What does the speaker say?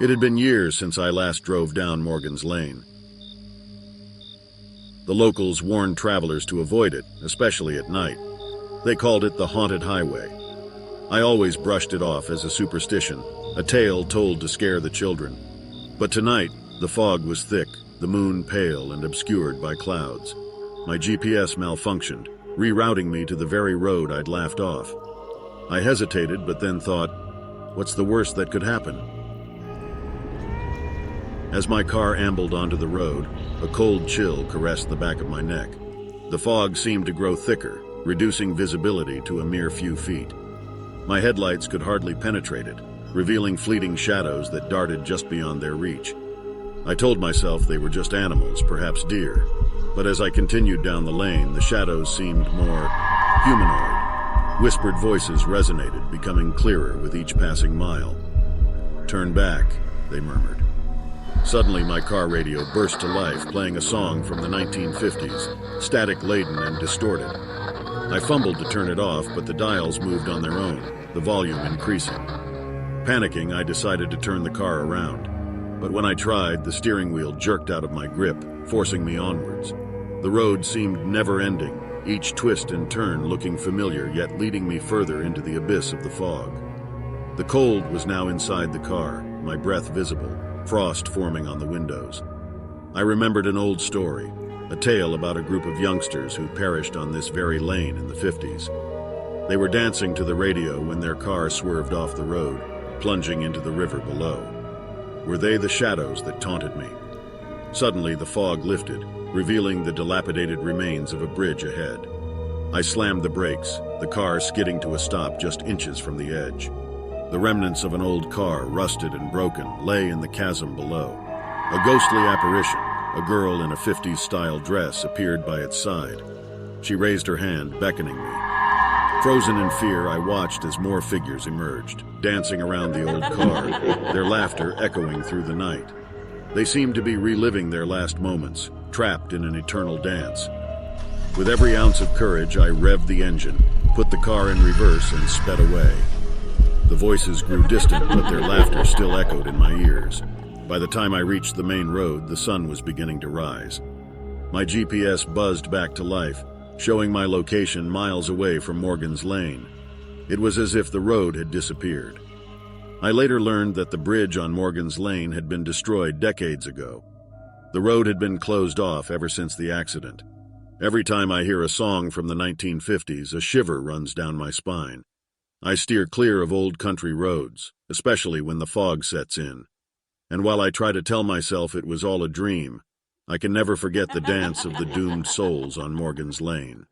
It had been years since I last drove down Morgan's Lane. The locals warned travelers to avoid it, especially at night. They called it the haunted highway. I always brushed it off as a superstition, a tale told to scare the children. But tonight, the fog was thick, the moon pale and obscured by clouds. My GPS malfunctioned, rerouting me to the very road I'd laughed off. I hesitated, but then thought, what's the worst that could happen? As my car ambled onto the road, a cold chill caressed the back of my neck. The fog seemed to grow thicker, reducing visibility to a mere few feet. My headlights could hardly penetrate it, revealing fleeting shadows that darted just beyond their reach. I told myself they were just animals, perhaps deer. But as I continued down the lane, the shadows seemed more humanoid. Whispered voices resonated, becoming clearer with each passing mile. "Turn back," they murmured. Suddenly, my car radio burst to life, playing a song from the 1950s, static-laden and distorted. I fumbled to turn it off, but the dials moved on their own, the volume increasing. Panicking, I decided to turn the car around. But when I tried, the steering wheel jerked out of my grip, forcing me onwards. The road seemed never-ending, each twist and turn looking familiar, yet leading me further into the abyss of the fog. The cold was now inside the car, my breath visible, frost forming on the windows. I remembered an old story, a tale about a group of youngsters who perished on this very lane in the 50s. They were dancing to the radio when their car swerved off the road, plunging into the river below. Were they the shadows that taunted me? Suddenly, the fog lifted, revealing the dilapidated remains of a bridge ahead. I slammed the brakes, the car skidding to a stop just inches from the edge. The remnants of an old car, rusted and broken, lay in the chasm below. A ghostly apparition, a girl in a 50s-style dress, appeared by its side. She raised her hand, beckoning me. Frozen in fear, I watched as more figures emerged, dancing around the old car, their laughter echoing through the night. They seemed to be reliving their last moments, trapped in an eternal dance. With every ounce of courage, I revved the engine, put the car in reverse, and sped away. The voices grew distant, but their laughter still echoed in my ears. By the time I reached the main road, the sun was beginning to rise. My GPS buzzed back to life, showing my location miles away from Morgan's Lane. It was as if the road had disappeared. I later learned that the bridge on Morgan's Lane had been destroyed decades ago. The road had been closed off ever since the accident. Every time I hear a song from the 1950s, a shiver runs down my spine. I steer clear of old country roads, especially when the fog sets in. And while I try to tell myself it was all a dream, I can never forget the dance of the doomed souls on Morgan's Lane.